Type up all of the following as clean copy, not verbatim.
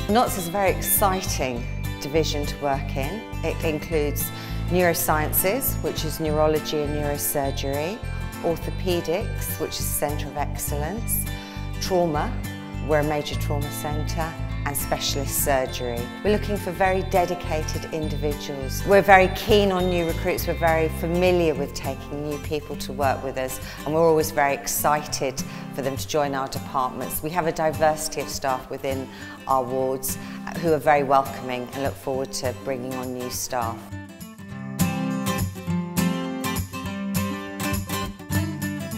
NOTSS is a very exciting division to work in. It includes Neurosciences, which is neurology and neurosurgery, Orthopaedics, which is a centre of excellence, trauma, we're a major trauma centre, and specialist surgery. We're looking for very dedicated individuals. We're very keen on new recruits, we're very familiar with taking new people to work with us, and we're always very excited for them to join our departments. We have a diversity of staff within our wards who are very welcoming and look forward to bringing on new staff.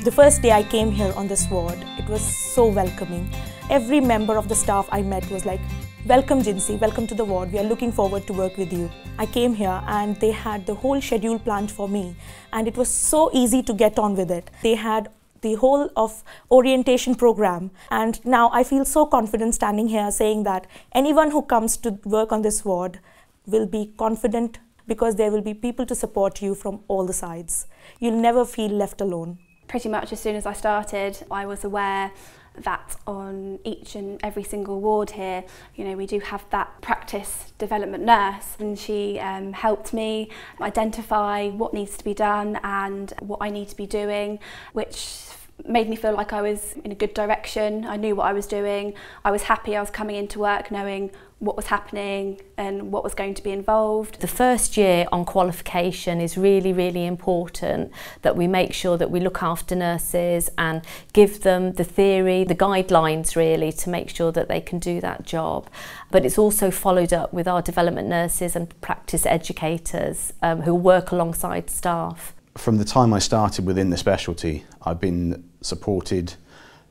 The first day I came here on this ward, it was so welcoming. Every member of the staff I met was like, "Welcome Jinsy, welcome to the ward, we are looking forward to work with you." I came here and they had the whole schedule planned for me, and it was so easy to get on with it. They had the whole of orientation program, and now I feel so confident standing here saying that anyone who comes to work on this ward will be confident because there will be people to support you from all the sides. You'll never feel left alone. Pretty much as soon as I started, I was aware that on each and every single ward here, you know, we do have that practice development nurse, and she helped me identify what needs to be done and what I need to be doing, which made me feel like I was in a good direction. I knew what I was doing. I was happy I was coming into work knowing what was happening and what was going to be involved. The first year on qualification is really, really important, that we make sure that we look after nurses and give them the theory, the guidelines really, to make sure that they can do that job. But it's also followed up with our development nurses and practice educators who work alongside staff. From the time I started within the specialty, I've been supported,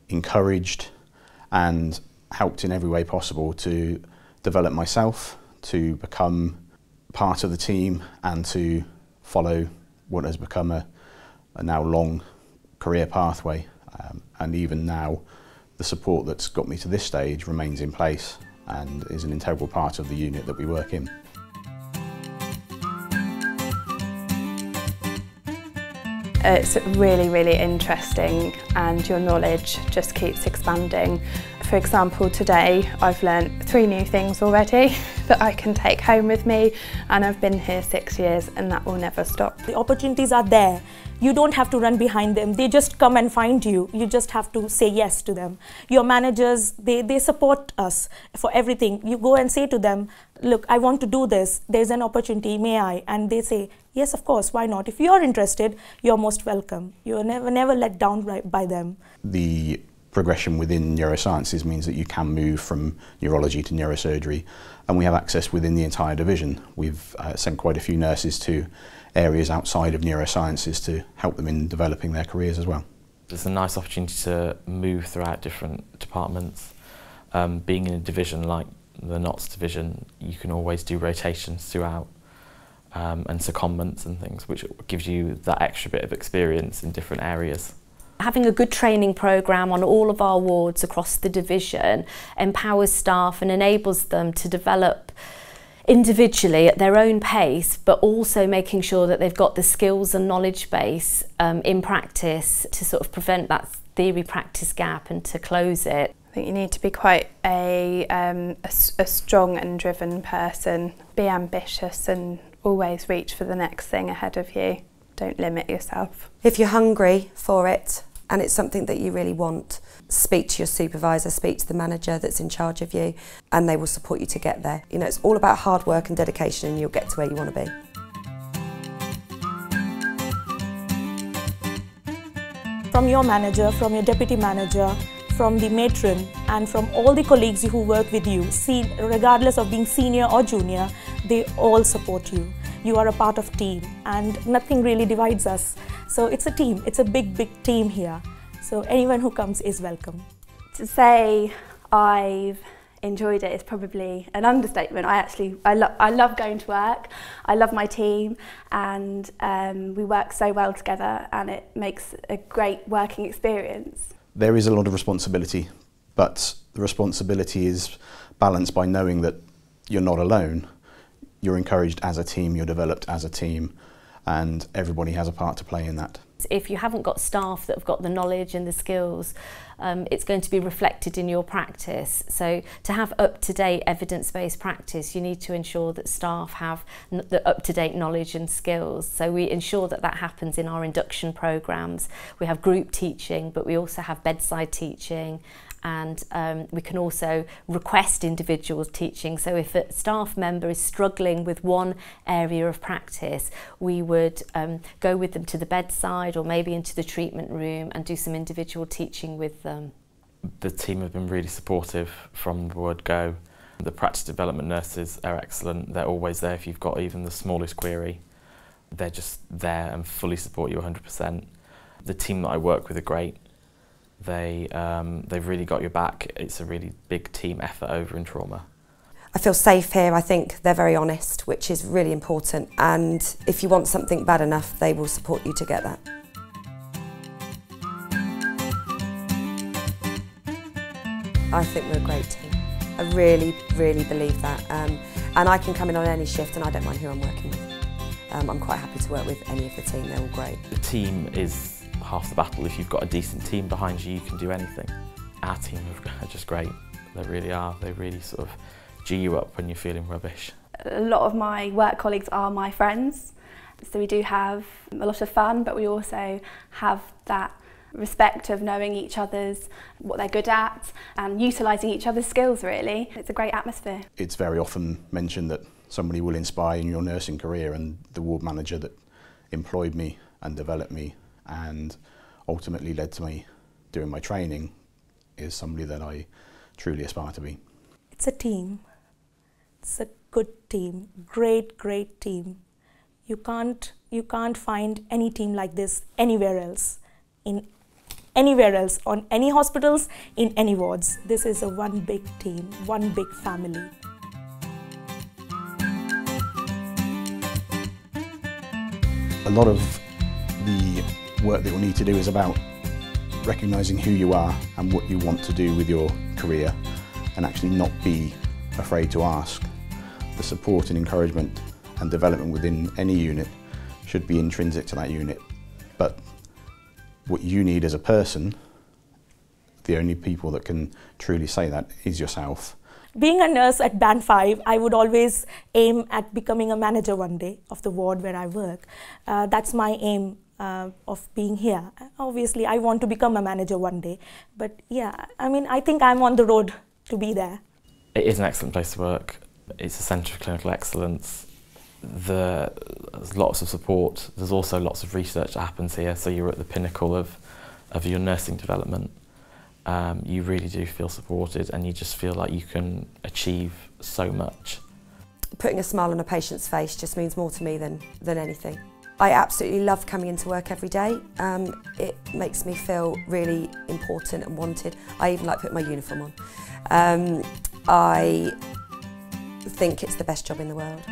encouraged and helped in every way possible to develop myself, to become part of the team and to follow what has become a now long career pathway. And even now, the support that's got me to this stage remains in place and is an integral part of the unit that we work in. It's really, really interesting, and your knowledge just keeps expanding. For example, today I've learnt 3 new things already that I can take home with me, and I've been here 6 years and that will never stop. The opportunities are there. You don't have to run behind them. They just come and find you. You just have to say yes to them. Your managers, they support us for everything. You go and say to them, "Look, I want to do this. There's an opportunity, may I?" And they say, "Yes, of course, why not?" If you're interested, you're most welcome. You're never let down by them. The progression within neurosciences means that you can move from neurology to neurosurgery, and we have access within the entire division. We've sent quite a few nurses to areas outside of neurosciences to help them in developing their careers as well. It's a nice opportunity to move throughout different departments. Being in a division like the NOTSS Division, you can always do rotations throughout and secondments and things, which gives you that extra bit of experience in different areas. Having a good training programme on all of our wards across the division empowers staff and enables them to develop individually at their own pace, but also making sure that they've got the skills and knowledge base in practice to sort of prevent that theory practice gap and to close it. I think you need to be quite a strong and driven person. Be ambitious and always reach for the next thing ahead of you. Don't limit yourself. If you're hungry for it and it's something that you really want, speak to your supervisor, speak to the manager that's in charge of you, and they will support you to get there. You know, it's all about hard work and dedication, and you'll get to where you want to be. From your manager, from your deputy manager, from the matron, and from all the colleagues who work with you, regardless of being senior or junior, they all support you. You are a part of team, and nothing really divides us. So it's a team, it's a big, big team here. So anyone who comes is welcome. To say I've enjoyed it is probably an understatement. I love going to work, I love my team, and we work so well together, and it makes a great working experience. There is a lot of responsibility, but the responsibility is balanced by knowing that you're not alone. You're encouraged as a team, you're developed as a team, and everybody has a part to play in that. If you haven't got staff that have got the knowledge and the skills it's going to be reflected in your practice. So to have up-to-date evidence-based practice, you need to ensure that staff have the up-to-date knowledge and skills. So we ensure that that happens in our induction programmes. We have group teaching, but we also have bedside teaching, and we can also request individual teaching. So if a staff member is struggling with one area of practice, we would go with them to the bedside or maybe into the treatment room and do some individual teaching with them. The team have been really supportive from the word go. The practice development nurses are excellent. They're always there if you've got even the smallest query. They're just there and fully support you 100%. The team that I work with are great. They've really got your back. It's a really big team effort over in trauma. I feel safe here. I think they're very honest, which is really important. And if you want something bad enough, they will support you to get that. I think we're a great team. I really, really believe that. And I can come in on any shift and I don't mind who I'm working with. I'm quite happy to work with any of the team. They're all great. The team is half the battle. If you've got a decent team behind you, you can do anything. Our team are just great. They really are. They really sort of G you up when you're feeling rubbish. A lot of my work colleagues are my friends, so we do have a lot of fun, but we also have that respect of knowing each other's, what they're good at, and utilising each other's skills really. It's a great atmosphere. It's very often mentioned that somebody will inspire in your nursing career, and the ward manager that employed me and developed me and ultimately led to me doing my training is somebody that I truly aspire to be. It's a team. It's a good team. Great, great team. You can't find any team like this anywhere else. On any hospitals, in any wards. This is a one big team, one big family. A lot of the work that you'll need to do is about recognising who you are and what you want to do with your career, and actually not be afraid to ask. The support and encouragement and development within any unit should be intrinsic to that unit, but what you need as a person, the only people that can truly say that is yourself. Being a nurse at Band 5, I would always aim at becoming a manager one day of the ward where I work. That's my aim of being here. Obviously, I want to become a manager one day, but yeah, I mean, I think I'm on the road to be there. It is an excellent place to work. It's a centre of clinical excellence. There's lots of support. There's also lots of research that happens here, so you're at the pinnacle of your nursing development. You really do feel supported, and you just feel like you can achieve so much. Putting a smile on a patient's face just means more to me than anything. I absolutely love coming into work every day. It makes me feel really important and wanted. I even like putting my uniform on. I think it's the best job in the world.